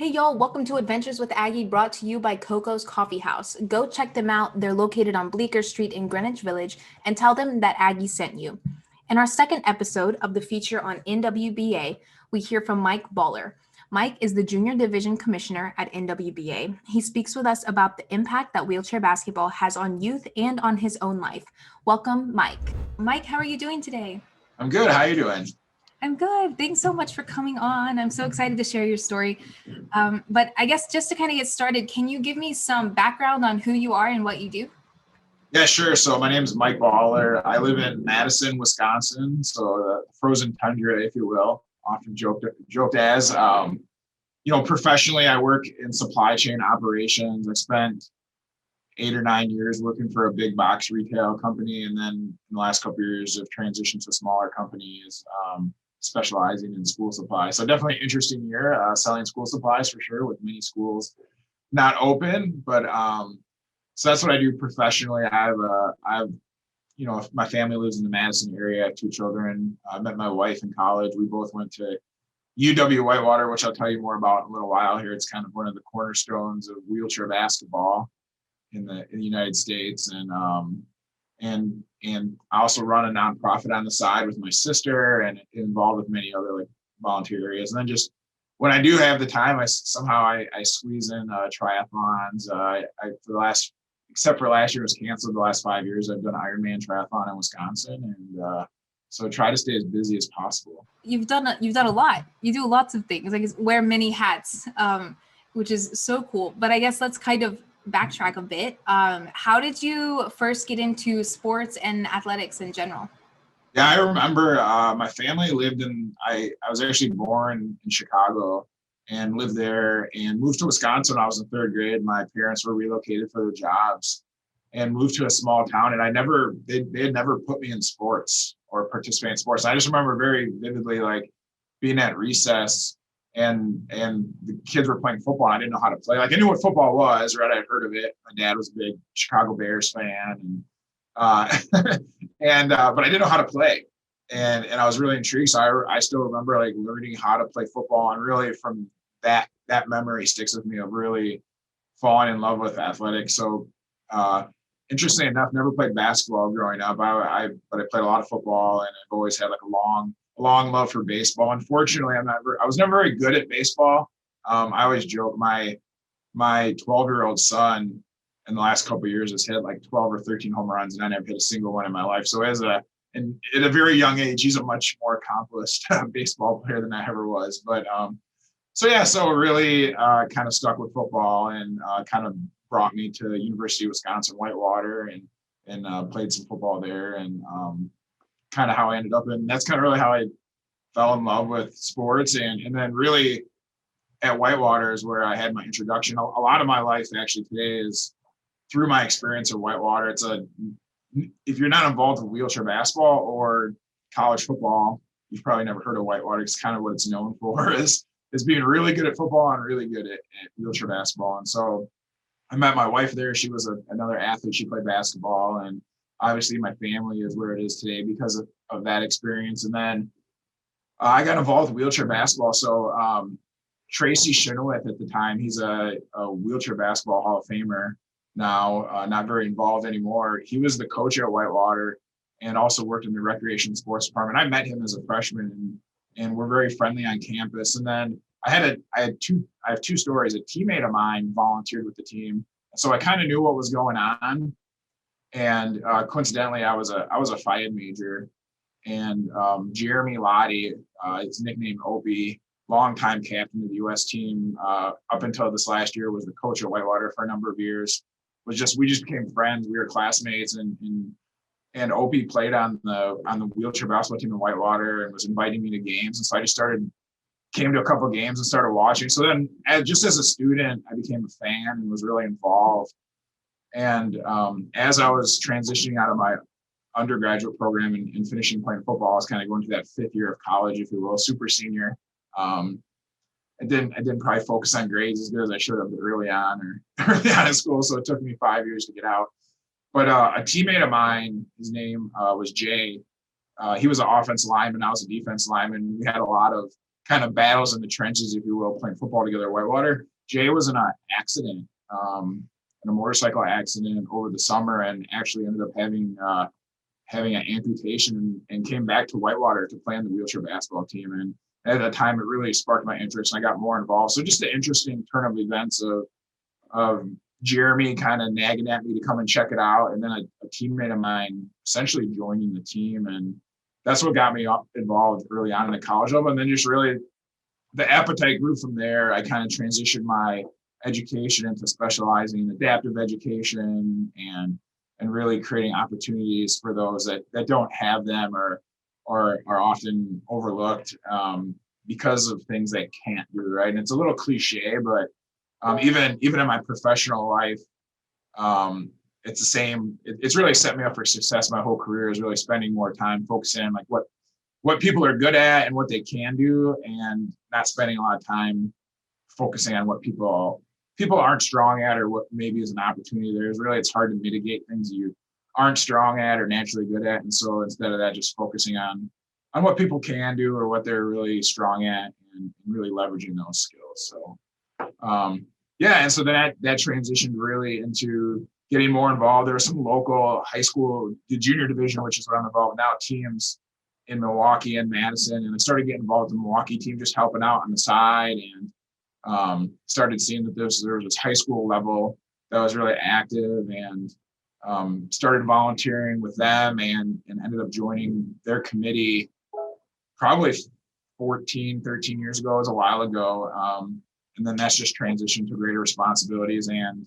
Hey y'all, welcome to Adventures with Aggie, brought to you by Coco's Coffee House. Go check them out. They're located on Bleecker Street in Greenwich Village, and tell them that Aggie sent you. In our second episode of the feature on NWBA, we hear from Mike Bauler. Mike is the Junior Division Commissioner at NWBA. He speaks with us about the impact that wheelchair basketball has on youth and on his own life. Welcome, Mike. Mike, how are you doing today? I'm good. How are you doing? I'm good. Thanks so much for coming on. I'm so excited to share your story. But I guess just to kind of get started, can you give me some background on who you are and what you do? Yeah, sure. So my name is Mike Bauler. I live in Madison, Wisconsin. So the frozen tundra, if you will, often joked as. Professionally, I work in supply chain operations. I spent 8 or 9 years working for a big box retail company. And then in the last couple of years, I've transitioned to smaller companies, specializing in school supplies. So definitely an interesting year selling school supplies for sure, with many schools not open. But so that's what I do professionally. My family lives in the Madison area. I have 2 children. I met my wife in college. We both went to UW Whitewater, which I'll tell you more about in a little while here. It's kind of one of the cornerstones of wheelchair basketball in the United States. And I also run a nonprofit on the side with my sister, and involved with many other like volunteer areas. And then just when I do have the time, I squeeze in triathlons. Except for last year was canceled, the last 5 years I've done Ironman triathlon in Wisconsin, and so try to stay as busy as possible. You've done a lot. You do lots of things. Like wear many hats, which is so cool. But I guess let's kind of backtrack a bit. How did you first get into sports and athletics in general? Yeah, I remember my family lived I was actually born in Chicago and lived there, and moved to Wisconsin when I was in 3rd grade. My parents were relocated for their jobs and moved to a small town. And they had never put me in sports or participate in sports. I just remember very vividly, like being at recess and the kids were playing football. And I didn't know how to play. Like I knew what football was, right? I'd heard of it. My dad was a big Chicago Bears fan, and but I didn't know how to play, and I was really intrigued. So I still remember like learning how to play football, and really from that memory sticks with me of really falling in love with athletics. So interesting enough, never played basketball growing up. But I played a lot of football, and I've always had like a long love for baseball. Unfortunately, I was never very good at baseball. I always joke my 12-year-old son in the last couple of years has hit like 12 or 13 home runs, and I never hit a single one in my life. So at a very young age, he's a much more accomplished baseball player than I ever was. But so really kind of stuck with football, and kind of brought me to the University of Wisconsin Whitewater, and played some football there, and kind of how I ended up. And that's kind of really how I fell in love with sports. And then really at Whitewater is where I had my introduction. A lot of my life actually today is through my experience at Whitewater. If you're not involved with wheelchair basketball or college football, you've probably never heard of Whitewater. It's kind of what it's known for is being really good at football and really good at wheelchair basketball. And so I met my wife there. She was another athlete. She played basketball, and obviously my family is where it is today because of that experience. And then I got involved with wheelchair basketball. So Tracy Chenoweth at the time, he's a wheelchair basketball Hall of Famer now, not very involved anymore. He was the coach at Whitewater and also worked in the recreation sports department. I met him as a freshman, and we're very friendly on campus. And then I have two stories. A teammate of mine volunteered with the team, so I kind of knew what was going on. And coincidentally, I was a FIAD major, and Jeremy Lottie, his nickname Opie, longtime captain of the U.S. team, up until this last year, was the coach at Whitewater for a number of years. We just became friends. We were classmates, and Opie played on the wheelchair basketball team in Whitewater and was inviting me to games. And so I just came to a couple of games and started watching. So then, just as a student, I became a fan and was really involved. And as I was transitioning out of my undergraduate program and finishing playing football, I was kind of going through that 5th year of college, if you will, super senior. I didn't probably focus on grades as good as I should have early on in school. So it took me 5 years to get out. But a teammate of mine, his name was Jay. He was an offensive lineman. I was a defense lineman. We had a lot of kind of battles in the trenches, if you will, playing football together at Whitewater. Jay was in an accident, in a motorcycle accident over the summer, and actually ended up having an amputation, and came back to Whitewater to play on the wheelchair basketball team. And at that time, it really sparked my interest, and I got more involved. So just the interesting turn of events of Jeremy kind of nagging at me to come and check it out, and then a teammate of mine essentially joining the team, and that's what got me involved early on in the college level. And then just really the appetite grew from there. I kind of transitioned my education into specializing in adaptive education, and really creating opportunities for those that don't have them, or are often overlooked because of things they can't do, right? And it's a little cliche, but even in my professional life, it's the same. It's really set me up for success. My whole career is really spending more time focusing on like what people are good at and what they can do, and not spending a lot of time focusing on what people aren't strong at, or what maybe is an opportunity there. Is really, it's hard to mitigate things you aren't strong at or naturally good at. And so instead of that, just focusing on what people can do or what they're really strong at, and really leveraging those skills. So yeah, and so that transitioned really into getting more involved. There was some local high school, the junior division, which is what I'm involved with now, teams in Milwaukee and Madison, and I started getting involved in the Milwaukee team, just helping out on the side, and started seeing that there was this high school level that was really active, and started volunteering with them, and ended up joining their committee probably 13 years ago. It was a while ago. And then that's just transitioned to greater responsibilities. And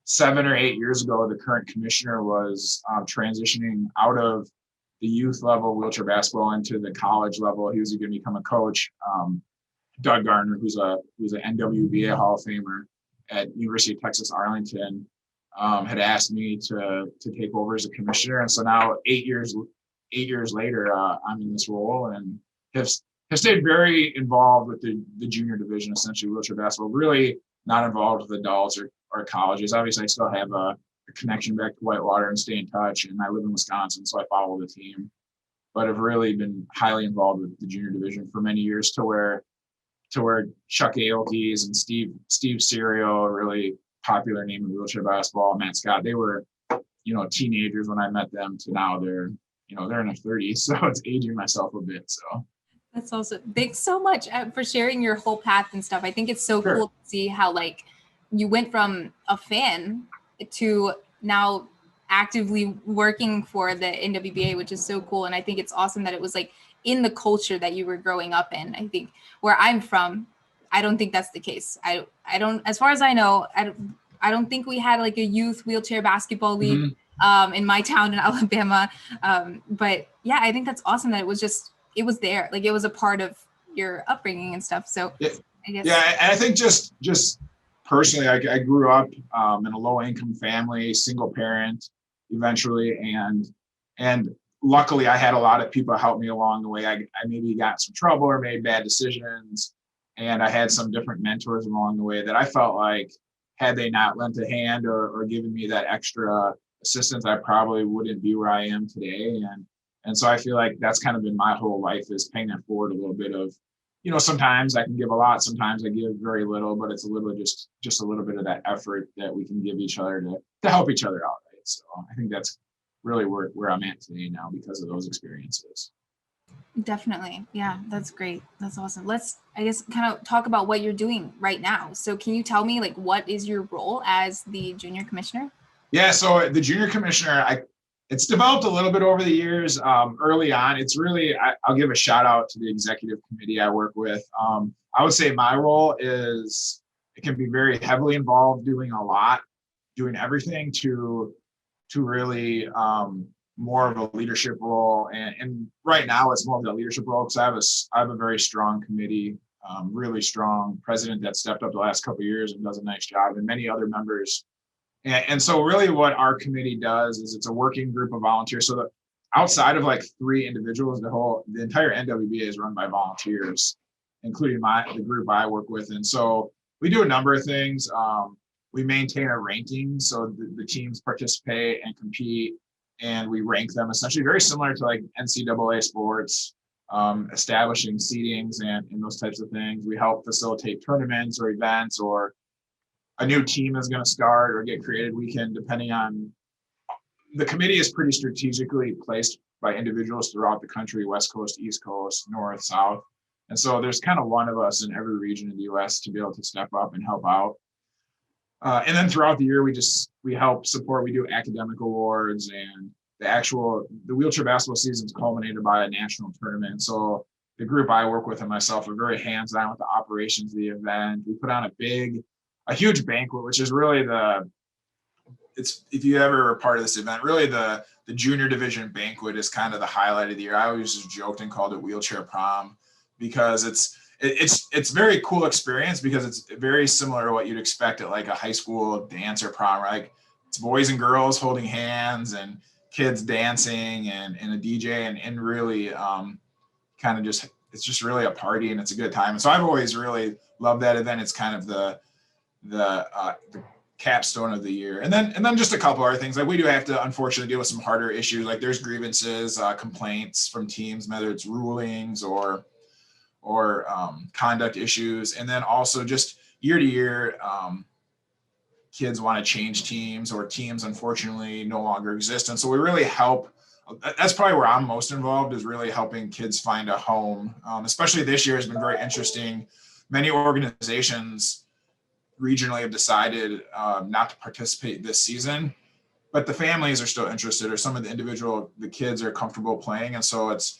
7 or 8 years ago, the current commissioner was transitioning out of the youth level wheelchair basketball into the college level. He was going to become a coach. Doug Gardner, who's an NWBA Hall of Famer at University of Texas Arlington, had asked me to take over as a commissioner. And so now 8 years later, I'm in this role, and have stayed very involved with the junior division, essentially wheelchair basketball, really not involved with adults or colleges. Obviously, I still have a connection back to Whitewater and stay in touch, and I live in Wisconsin, so I follow the team. But I've really been highly involved with the junior division for many years, to where Chuck Aoki's and Steve Serio, a really popular name in wheelchair basketball, Matt Scott, they were, teenagers when I met them, to now they're in their 30s. So it's aging myself a bit. So that's also, thanks so much for sharing your whole path and stuff. I think it's so Sure. cool to see how like you went from a fan to now actively working for the NWBA, which is so cool. And I think it's awesome that it was like in the culture that you were growing up in. I think where I'm from, I don't think that's the case. I don't, as far as I know, I don't think we had like a youth wheelchair basketball league in my town in Alabama. But yeah, I think that's awesome that it was there. Like it was a part of your upbringing and stuff. So yeah, I guess. yeah, and I think just personally, I grew up in a low income family, single parent, eventually, and luckily I had a lot of people help me along the way. I maybe got in some trouble or made bad decisions, and I had some different mentors along the way that I felt like, had they not lent a hand or given me that extra assistance, I probably wouldn't be where I am today. And so I feel like that's kind of been my whole life, is paying that forward a little bit of, sometimes I can give a lot, sometimes I give very little, but it's a little just a little bit of that effort that we can give each other to help each other out. Right? So I think that's really where I'm at today now, because of those experiences. Definitely. Yeah, that's great. That's awesome. Let's, I guess, kind of talk about what you're doing right now. So can you tell me, like, what is your role as the junior commissioner? Yeah, so the junior commissioner, it's developed a little bit over the years. Early on, it's really, I'll give a shout out to the executive committee I work with. I would say my role is, it can be very heavily involved, doing a lot, doing everything to really more of a leadership role. And right now it's more of a leadership role, because I have a very strong committee, really strong president that stepped up the last couple of years and does a nice job, and many other members. And so really what our committee does is, it's a working group of volunteers. So that outside of like 3 individuals, the entire NWBA is run by volunteers, including the group I work with. And so we do a number of things. We maintain a ranking, so the teams participate and compete, and we rank them essentially very similar to like NCAA sports. establishing seatings and those types of things. We help facilitate tournaments or events, or a new team is going to start or get created. We can, depending on, the committee is pretty strategically placed by individuals throughout the country, West Coast, East Coast, North, South. And so there's kind of one of us in every region in the US to be able to step up and help out. And then throughout the year, we help support, we do academic awards, and the wheelchair basketball season is culminated by a national tournament. So the group I work with and myself are very hands-on with the operations of the event. We put on a huge banquet, which is really if you ever are part of this event, really the junior division banquet is kind of the highlight of the year. I always just joked and called it wheelchair prom, because it's very cool experience, because it's very similar to what you'd expect at like a high school dance or prom, right? Like, it's boys and girls holding hands and kids dancing and a DJ and really kind of it's just really a party, and it's a good time. And so I've always really loved that event. It's kind of the capstone of the year. And then just a couple other things. Like, we do have to unfortunately deal with some harder issues. Like, there's grievances, complaints from teams, whether it's rulings or conduct issues. And then also just year to year, kids want to change teams, or teams unfortunately no longer exist. And so we really help. That's probably where I'm most involved, is really helping kids find a home. Especially this year has been very interesting. Many organizations regionally have decided not to participate this season, but the families are still interested, or some of the kids are comfortable playing. And so it's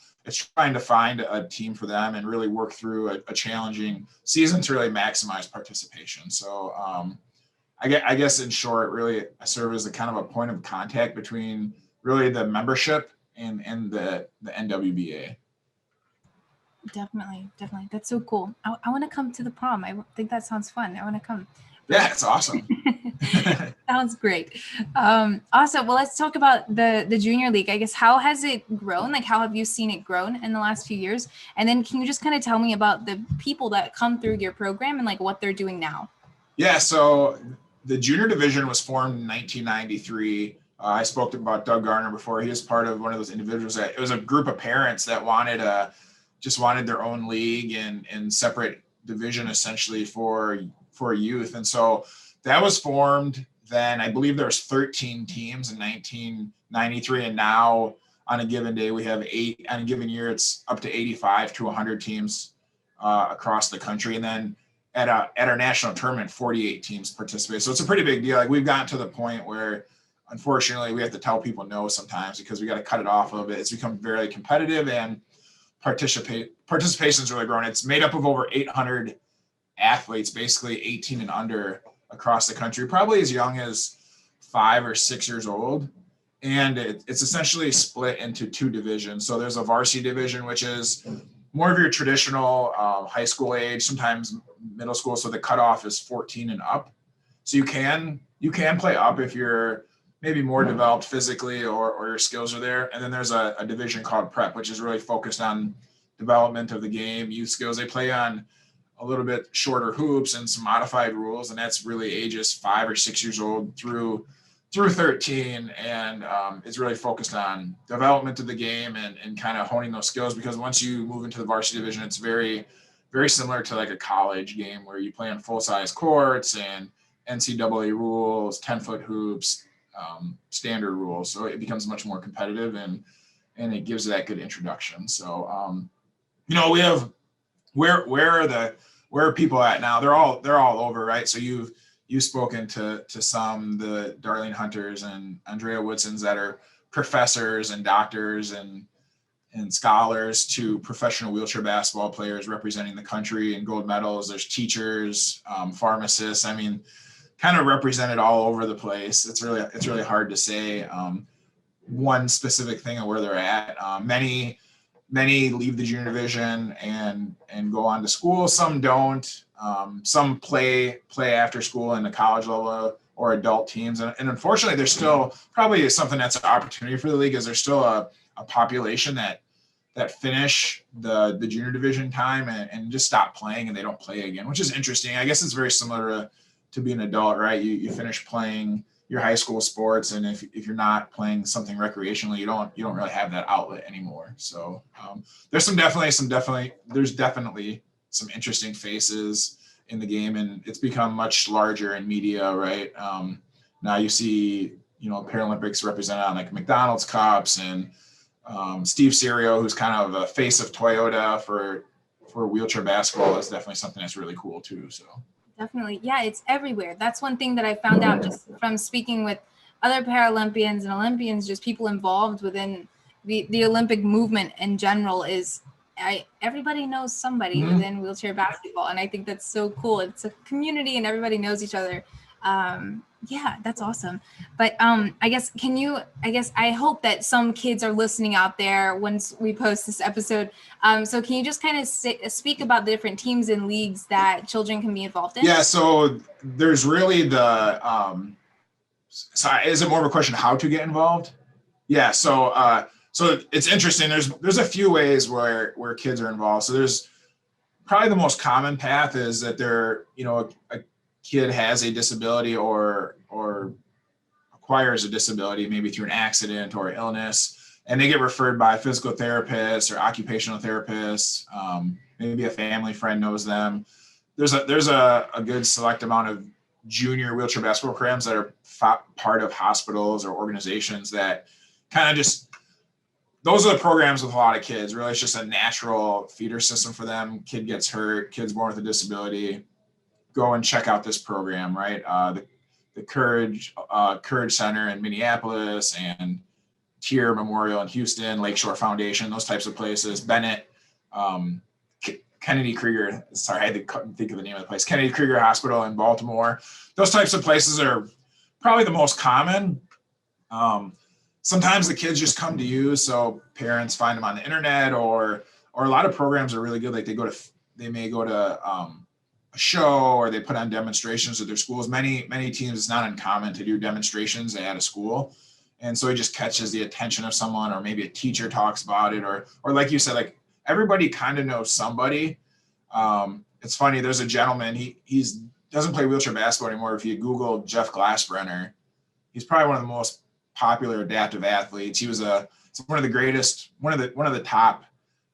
trying to find a team for them and really work through a challenging season to really maximize participation. So I guess in short, really I serve as a kind of a point of contact between really the membership and the NWBA. Definitely. That's so cool. I want to come to the prom. I think that sounds fun. I want to come. Yeah, it's awesome. Sounds great. Awesome. Well, let's talk about the junior league. I guess, how has it grown? Like, how have you seen it grown in the last few years? And then can you just kind of tell me about the people that come through your program and like what they're doing now? Yeah, so the junior division was formed in 1993. I spoke about Doug Garner before. He was part of one of those individuals it was a group of parents that just wanted their own league and separate division essentially for youth. And so that was formed then. I believe there's 13 teams in 1993. And now on a given day, we have 8. On a given year, it's up to 85 to 100 teams across the country. And then at our national tournament, 48 teams participate. So it's a pretty big deal. Like, we've gotten to the point where, unfortunately, we have to tell people no sometimes, because we got to cut it off a little bit. It's become very competitive, and participation's really grown. It's made up of over 800 athletes, basically 18 and under, across the country, probably as young as 5 or 6 years old. And it's essentially split into 2 divisions. So there's a varsity division, which is more of your traditional high school age, sometimes middle school. So the cutoff is 14 and up. So you can play up if you're maybe more developed physically or your skills are there. And then there's a division called prep, which is really focused on development of the game, youth skills. They play on a little bit shorter hoops and some modified rules. And that's really ages 5 or 6 years old through 13. And it's really focused on development of the game and kind of honing those skills, because once you move into the varsity division, it's very, very similar to like a college game where you play on full-size courts and NCAA rules, 10-foot hoops, standard rules. So it becomes much more competitive and it gives that good introduction. So, we have, where are people at now? They're all over, right? So you've spoken to some, the Darlene Hunters and Andrea Woodsons, that are professors and doctors and scholars, to professional wheelchair basketball players representing the country and gold medals. There's teachers, pharmacists. I mean, kind of represented all over the place. It's really hard to say one specific thing of where they're at. Many leave the junior division and go on to school. Some don't. Some play after school in the college level or adult teams. And unfortunately, there's still probably something that's an opportunity for the league, is there's still a population that finish the junior division time and just stop playing and they don't play again, which is interesting. I guess it's very similar to be an adult, right? You finish playing your high school sports, and if you're not playing something recreationally, you don't really have that outlet anymore. So there's definitely some interesting faces in the game, and it's become much larger in media, right? Now you see, Paralympics represented on like McDonald's cups, and Steve Serio, who's kind of a face of Toyota for wheelchair basketball, is definitely something that's really cool too. So Definitely. Yeah, it's everywhere. That's one thing that I found out just from speaking with other Paralympians and Olympians, just people involved within the Olympic movement in general is everybody knows somebody within wheelchair basketball. And I think that's so cool. It's a community and everybody knows each other. Yeah, that's awesome. But I hope that some kids are listening out there once we post this episode. So can you just kind of speak about the different teams and leagues that children can be involved in? Yeah, so there's really so is it more of a question how to get involved? Yeah, so it's interesting. There's a few ways where kids are involved. So there's probably the most common path is that a kid has a disability or acquires a disability, maybe through an accident or illness, and they get referred by physical therapists or occupational therapists. Maybe a family friend knows them. There's a good select amount of junior wheelchair basketball programs that are part of hospitals or organizations that kind of just, those are the programs with a lot of kids. Really, it's just a natural feeder system for them. Kid gets hurt, kid's born with a disability, go and check out this program, right? The Courage Center in Minneapolis, and Tier Memorial in Houston, Lakeshore Foundation, those types of places. Bennett, Kennedy Krieger, sorry, I had to think of the name of the place. Kennedy Krieger Hospital in Baltimore. Those types of places are probably the most common. Sometimes the kids just come to you, so parents find them on the internet, or a lot of programs are really good. Like they may go to a show, or they put on demonstrations at their schools. Many teams, it's not uncommon to do demonstrations at a school, and so it just catches the attention of someone, or maybe a teacher talks about it, or like you said, like everybody kind of knows somebody. It's funny. There's a gentleman. He doesn't play wheelchair basketball anymore. If you Google Jeff Glassbrenner, he's probably one of the most popular adaptive athletes. He was one of the greatest, one of the top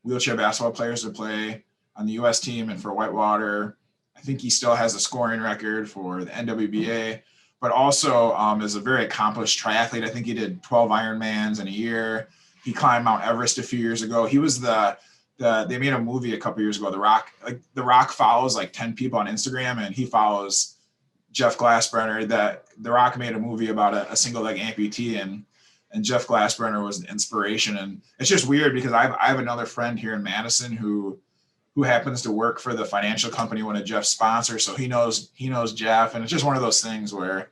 wheelchair basketball players to play on the U.S. team and for Whitewater. I think he still has a scoring record for the NWBA, but also is a very accomplished triathlete. I think he did 12 Ironmans in a year. He climbed Mount Everest a few years ago. He was they made a movie a couple years ago, The Rock. Like The Rock follows like 10 people on Instagram, and he follows Jeff Glassbrenner. The Rock made a movie about a single leg amputee, and Jeff Glassbrenner was an inspiration. And it's just weird because I have another friend here in Madison who happens to work for the financial company, one of Jeff's sponsors. So he knows Jeff, and it's just one of those things where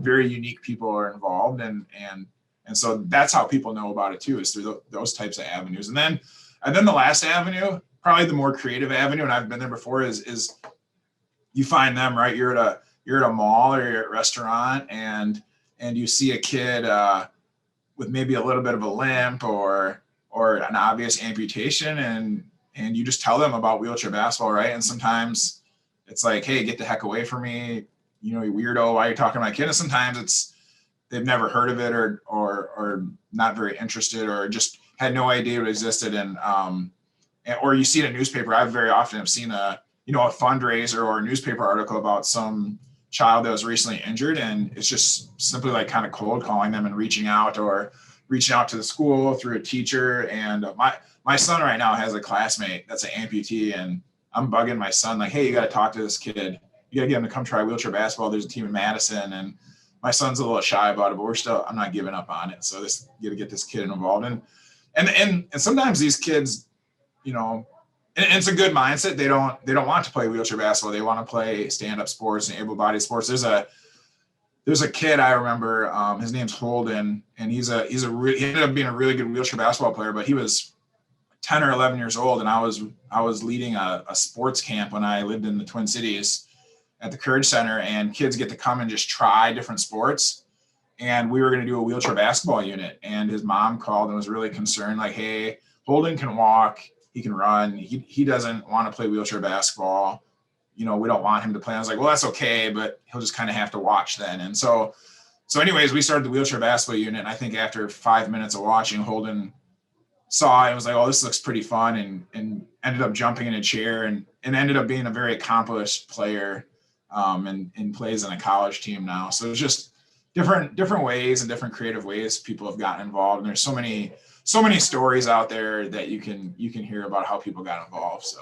very unique people are involved, and so that's how people know about it too, is through those types of avenues. And then the last avenue, probably the more creative avenue, and I've been there before, is you find them, right? You're at a mall or you're at a restaurant, and you see a kid with maybe a little bit of a limp or an obvious amputation, and you just tell them about wheelchair basketball, right? And sometimes it's like, hey, get the heck away from me, you weirdo, why are you talking to my kid? And sometimes it's they've never heard of it, or not very interested, or just had no idea it existed. And or you see it in a newspaper. I very often have seen a fundraiser or a newspaper article about some child that was recently injured, and it's just simply like kind of cold calling them and reaching out to the school through a teacher. And my son right now has a classmate that's an amputee, and I'm bugging my son like, hey, you got to talk to this kid. You got to get him to come try wheelchair basketball. There's a team in Madison, and my son's a little shy about it, but I'm not giving up on it. So you got to get this kid involved. And sometimes these kids, and it's a good mindset. They don't want to play wheelchair basketball. They want to play stand-up sports and able-bodied sports. There's a kid I remember. His name's Holden, and he ended up being a really good wheelchair basketball player. But he was 10 or 11 years old, and I was leading a sports camp when I lived in the Twin Cities at the Courage Center, and kids get to come and just try different sports. And we were going to do a wheelchair basketball unit, and his mom called and was really concerned, like, hey, Holden can walk, he can run, he doesn't want to play wheelchair basketball. we don't want him to play. I was like, well, that's okay, but he'll just kind of have to watch then. And so anyways, we started the wheelchair basketball unit. And I think after 5 minutes of watching, Holden saw it and was like, oh, this looks pretty fun, and ended up jumping in a chair and ended up being a very accomplished player, and plays in a college team now. So it's just different ways and different creative ways people have gotten involved. And there's so many stories out there that you can hear about how people got involved. So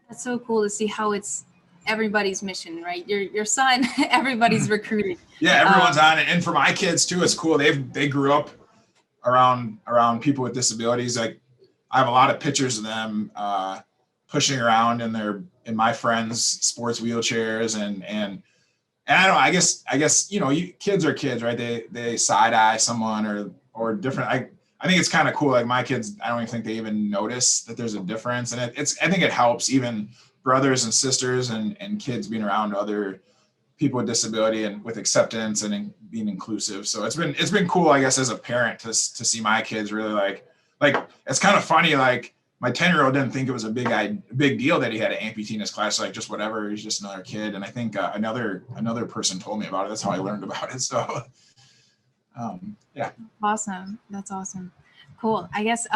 that's so cool to see how it's everybody's mission, right? Your son, everybody's recruited. Yeah, everyone's on it. And for my kids too, it's cool. They grew up around people with disabilities. Like I have a lot of pictures of them pushing around in my friends' sports wheelchairs, and I don't know, I guess kids are kids, right? They side eye someone or different. I think it's kind of cool. Like my kids, I don't even think they even notice that there's a difference, and I think it helps even brothers and sisters and kids being around other people with disability and with acceptance and being inclusive. So it's been cool, I guess, as a parent to see my kids really like it's kind of funny. Like my 10-year-old didn't think it was a big deal that he had an amputee in his class. Like just whatever, he's just another kid. And I think another person told me about it. That's how I learned about it. So yeah. Awesome. That's awesome. Cool. I guess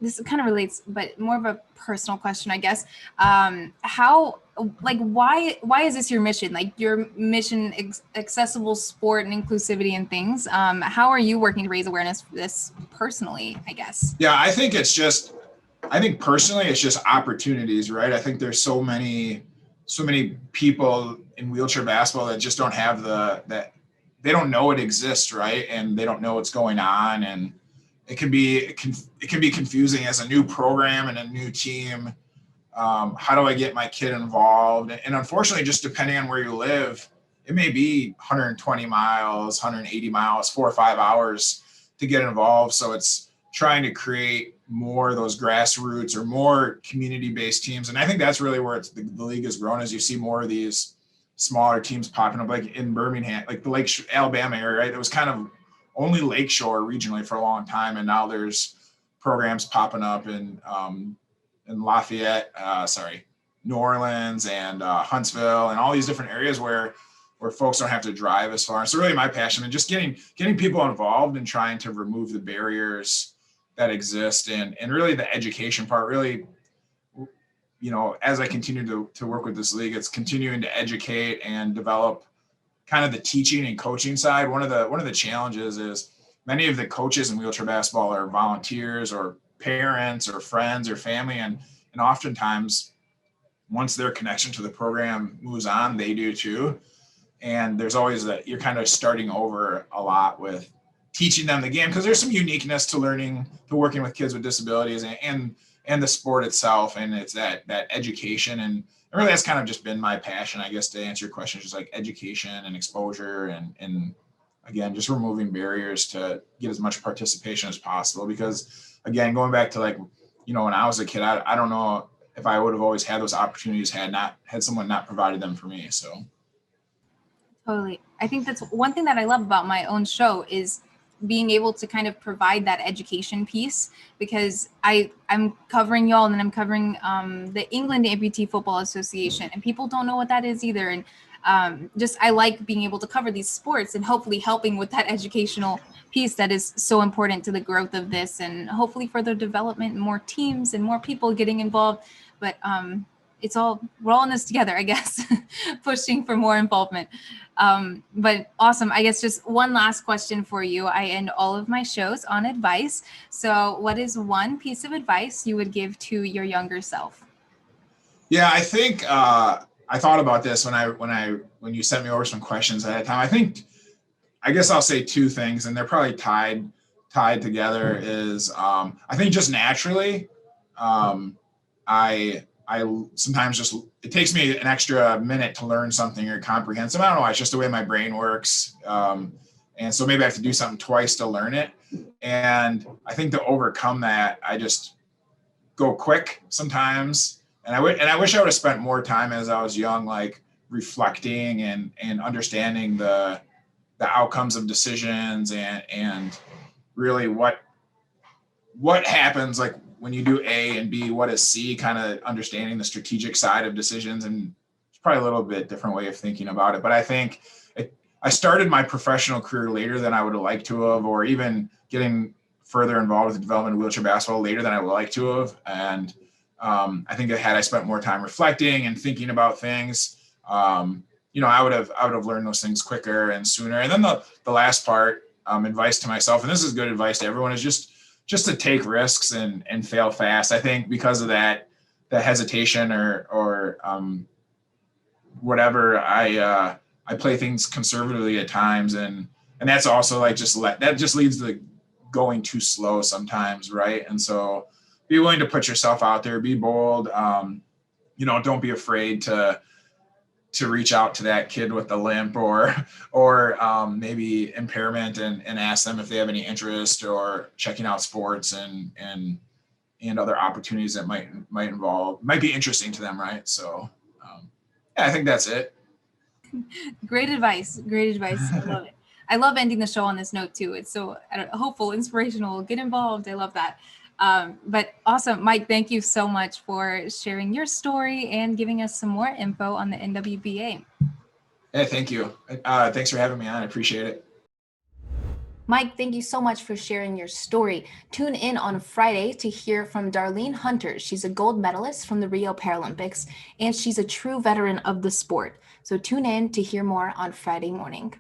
this kind of relates, but more of a personal question, I guess. Why is this your mission? Like your mission, accessible sport and inclusivity and things. How are you working to raise awareness for this personally, I guess? Yeah, I think personally it's just opportunities, right? I think there's so many people in wheelchair basketball that just don't have that they don't know it exists, right? And they don't know what's going on, and it can be confusing as a new program and a new team. How do I get my kid involved? And unfortunately, just depending on where you live, it may be 120 miles, 180 miles, 4 or 5 hours to get involved. So it's trying to create more of those grassroots or more community-based teams. And I think that's really where the league has grown, as you see more of these smaller teams popping up, like in Birmingham, like the Alabama area, right? It was kind of only Lakeshore regionally for a long time. And now there's programs popping up in Lafayette, New Orleans and Huntsville and all these different areas where folks don't have to drive as far. So really my passion and just getting people involved and trying to remove the barriers that exist, and really the education part, really, as I continue to work with this league, it's continuing to educate and develop kind of the teaching and coaching side. One of the challenges is many of the coaches in wheelchair basketball are volunteers or parents or friends or family. And oftentimes once their connection to the program moves on, they do too. And there's always that you're kind of starting over a lot with teaching them the game, because there's some uniqueness to working with kids with disabilities and the sport itself. And it's that education. And really that's kind of just been my passion, I guess, to answer your question, just like education and exposure and again, just removing barriers to get as much participation as possible. Because again, going back to when I was a kid, I don't know if I would have always had those opportunities had someone not provided them for me. So. Totally. I think that's one thing that I love about my own show is being able to kind of provide that education piece, because I'm covering y'all and then I'm covering the England Amputee Football Association, and people don't know what that is either. And I like being able to cover these sports and hopefully helping with that educational piece that is so important to the growth of this and hopefully further development and more teams and more people getting involved. But we're all in this together, I guess, pushing for more involvement. But awesome. I guess just one last question for you. I end all of my shows on advice. So what is one piece of advice you would give to your younger self? Yeah, I think I thought about this when you sent me over some questions ahead of time. I guess I'll say two things, and they're probably tied together. Is I think just naturally, I sometimes it takes me an extra minute to learn something or comprehend something. I don't know. It's just the way my brain works. And so maybe I have to do something twice to learn it. And I think to overcome that, I just go quick sometimes. And I wish I would have spent more time as I was young, like reflecting and understanding the outcomes of decisions and really what happens, like when you do A and B, what is C, kind of understanding the strategic side of decisions and probably a little bit different way of thinking about it, but I think I started my professional career later than I would have liked to have, or even getting further involved with the development of wheelchair basketball later than I would like to have. And I think that had I spent more time reflecting and thinking about things, I would have learned those things quicker and sooner. And then the last part, advice to myself, and this is good advice to everyone, is just to take risks and fail fast. I think because of that hesitation or whatever, I play things conservatively at times, and that's also like that just leads to going too slow sometimes, right? And so be willing to put yourself out there, be bold. Don't be afraid to reach out to that kid with the limp or maybe impairment and ask them if they have any interest, or checking out sports and other opportunities that might be interesting to them, right? So I think that's it. Great advice. I love it. I love ending the show on this note too. It's so hopeful, inspirational. Get involved. I love that. But awesome, Mike. Thank you so much for sharing your story and giving us some more info on the NWBA. Hey, thank you. Thanks for having me on. I appreciate it. Mike, thank you so much for sharing your story. Tune in on Friday to hear from Darlene Hunter. She's a gold medalist from the Rio Paralympics, and she's a true veteran of the sport. So tune in to hear more on Friday morning.